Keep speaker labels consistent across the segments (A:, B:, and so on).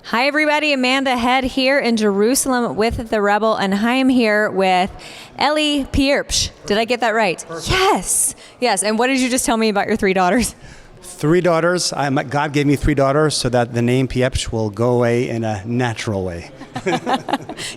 A: Hi, everybody. Amanda Head here in Jerusalem with the Rebel, and I am here with Ellie Pierpsch. Did I get that right?
B: Perfect.
A: Yes. And what did you just tell me about your three daughters?
B: 3 daughters. God gave me 3 daughters so that the name Pierpsch will go away in a natural way.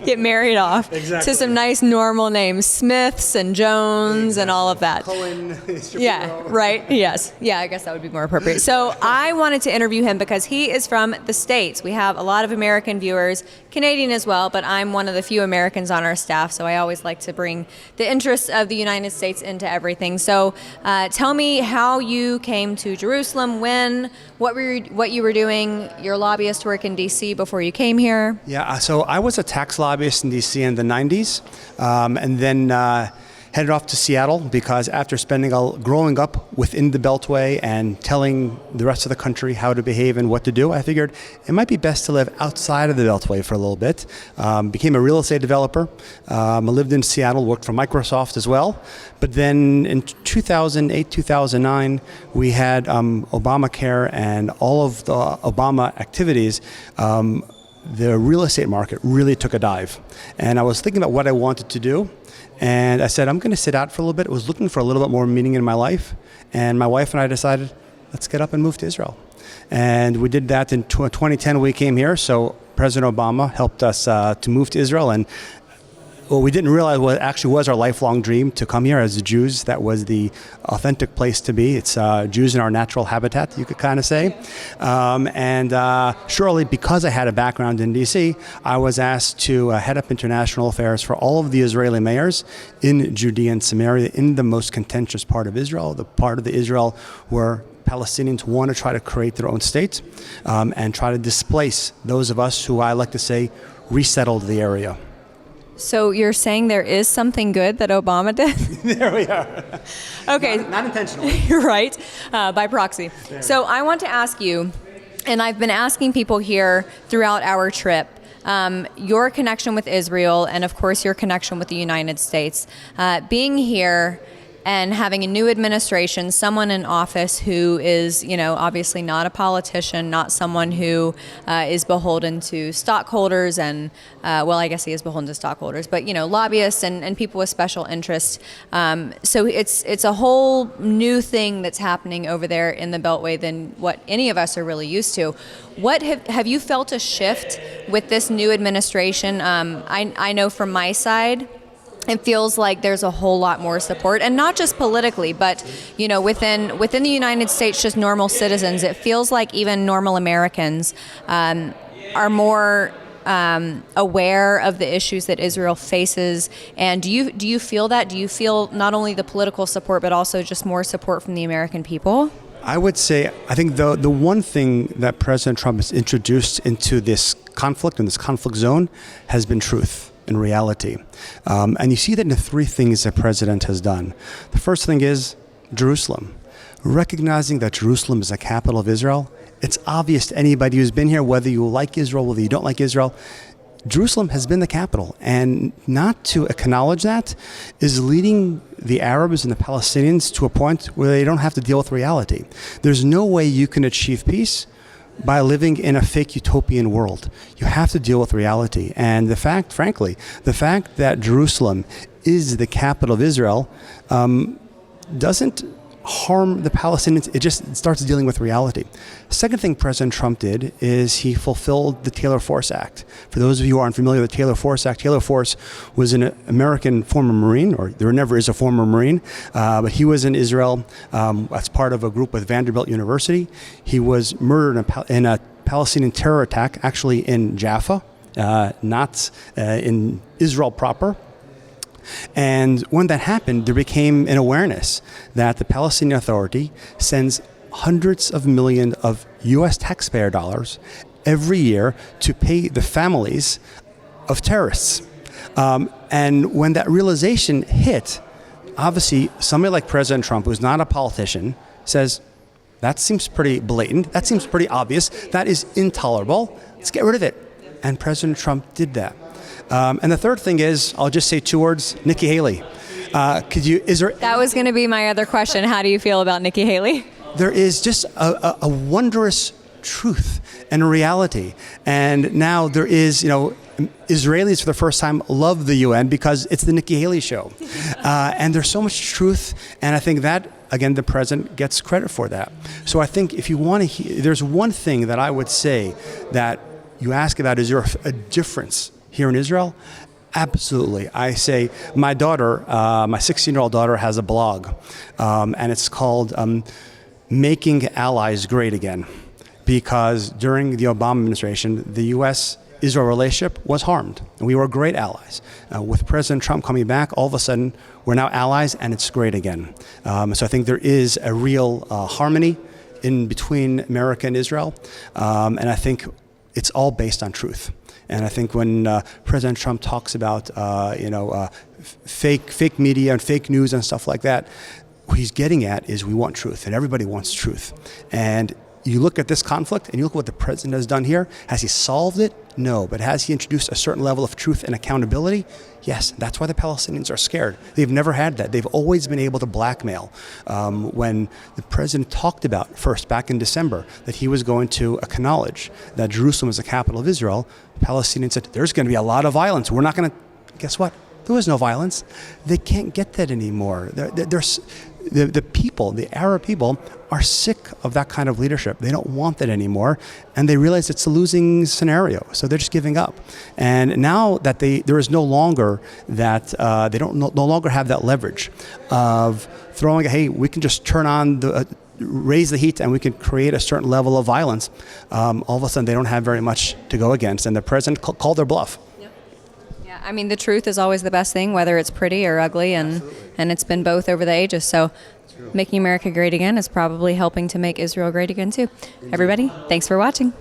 A: Get married off
B: Exactly.
A: to some nice normal names, Smiths and Jones and all of that.
B: Cohen.
A: Yeah, right. Yes. Yeah, I guess that would be more appropriate. So I wanted to interview him because he is from the States. We have a lot of American viewers, Canadian as well, but I'm one of the few Americans on our staff, so I always like to bring the interests of the United States into everything. So tell me how you came to Jerusalem, when, what you were doing, your lobbyist work in D.C. before you came here.
B: Yeah, so I was a tax lobbyist in D.C. in the 90s, and then headed off to Seattle because after growing up within the Beltway and telling the rest of the country how to behave and what to do, I figured it might be best to live outside of the Beltway for a little bit. Became a real estate developer. I lived in Seattle, worked for Microsoft as well. But then in 2008, 2009, we had Obamacare and all of the Obama activities. The real estate market really took a dive. And I was thinking about what I wanted to do. And I said, I'm going to sit out for a little bit. I was looking for a little bit more meaning in my life. And my wife and I decided, let's get up and move to Israel. And we did that in 2010. We came here. So President Obama helped us to move to Israel. And what we didn't realize was our lifelong dream to come here as Jews. That was the authentic place to be. It's Jews in our natural habitat, you could kind of say. And surely because I had a background in D.C., I was asked to head up international affairs for all of the Israeli mayors in Judea and Samaria, in the most contentious part of Israel, the part of the Israel where Palestinians want to try to create their own state and try to displace those of us who I like to say resettled the area.
A: So you're saying there is something good that Obama did?
B: There we are.
A: Okay.
B: Not intentionally.
A: Right, by proxy. So I want to ask you, and I've been asking people here throughout our trip, your connection with Israel and, of course, your connection with the United States. Being here and having a new administration, someone in office who is, obviously not a politician, not someone who is beholden to stockholders and, I guess he is beholden to stockholders, but, lobbyists and people with special interests. So it's a whole new thing that's happening over there in the Beltway than what any of us are really used to. What have you felt a shift with this new administration? I know from my side, it feels like there's a whole lot more support, and not just politically, but within the United States, just normal citizens. It feels like even normal Americans are more aware of the issues that Israel faces. And do you feel that? Do you feel not only the political support, but also just more support from the American people?
B: I would say, I think the one thing that President Trump has introduced into this conflict, in this conflict zone, has been truth and reality. And you see that in the 3 things that President has done. The first thing is Jerusalem. Recognizing that Jerusalem is the capital of Israel. It's obvious to anybody who's been here, whether you like Israel, whether you don't like Israel, Jerusalem has been the capital. And not to acknowledge that is leading the Arabs and the Palestinians to a point where they don't have to deal with reality. There's no way you can achieve peace by living in a fake utopian world. You have to deal with reality. And the fact that Jerusalem is the capital of Israel doesn't harm the Palestinians. It just starts dealing with reality. Second thing President Trump did is he fulfilled the Taylor Force Act. For those of you who aren't familiar with the Taylor Force Act, Taylor Force was an American former Marine, or there never is a former Marine, but he was in Israel as part of a group with Vanderbilt University. He was murdered in a Palestinian terror attack, actually in Jaffa, not in Israel proper. And when that happened, there became an awareness that the Palestinian Authority sends hundreds of millions of U.S. taxpayer dollars every year to pay the families of terrorists. And when that realization hit, obviously somebody like President Trump, who's not a politician, says, that seems pretty blatant, that seems pretty obvious, that is intolerable, let's get rid of it. And President Trump did that. And the third thing is, I'll just say 2 words, Nikki Haley.
A: That was going to be my other question. How do you feel about Nikki Haley?
B: There is just a wondrous truth and reality. And now there is, Israelis for the first time love the UN because it's the Nikki Haley show. And there's so much truth, and I think that, again, the president gets credit for that. So I think if you want to there's one thing that I would say that you ask about, is there a difference here in Israel? Absolutely. I say my daughter, my 16-year-old daughter, has a blog, and it's called Making Allies Great Again, because during the Obama administration, the U.S.-Israel relationship was harmed, and we were great allies. With President Trump coming back, all of a sudden, we're now allies, and it's great again. So I think there is a real harmony in between America and Israel, and I think it's all based on truth. And I think when President Trump talks about fake media and fake news and stuff like that, what he's getting at is we want truth, and everybody wants truth. And you look at this conflict and you look at what the president has done here. Has he solved it? No. But has he introduced a certain level of truth and accountability? Yes. That's why the Palestinians are scared. They've never had that. They've always been able to blackmail. When the president talked about, first back in December, that he was going to acknowledge that Jerusalem is the capital of Israel, Palestinians said, there's going to be a lot of violence. We're not going to, guess what? There was no violence. They can't get that anymore. The people, the Arab people, are sick of that kind of leadership. They don't want that anymore, and they realize it's a losing scenario. So they're just giving up. And now that there is no longer that they don't no longer have that leverage of throwing. Hey, we can just turn on raise the heat, and we can create a certain level of violence. All of a sudden, they don't have very much to go against, and the president called their bluff.
A: I mean, the truth is always the best thing, whether it's pretty or ugly, and it's been both over the ages. So making America great again is probably helping to make Israel great again, too. Everybody, thanks for watching.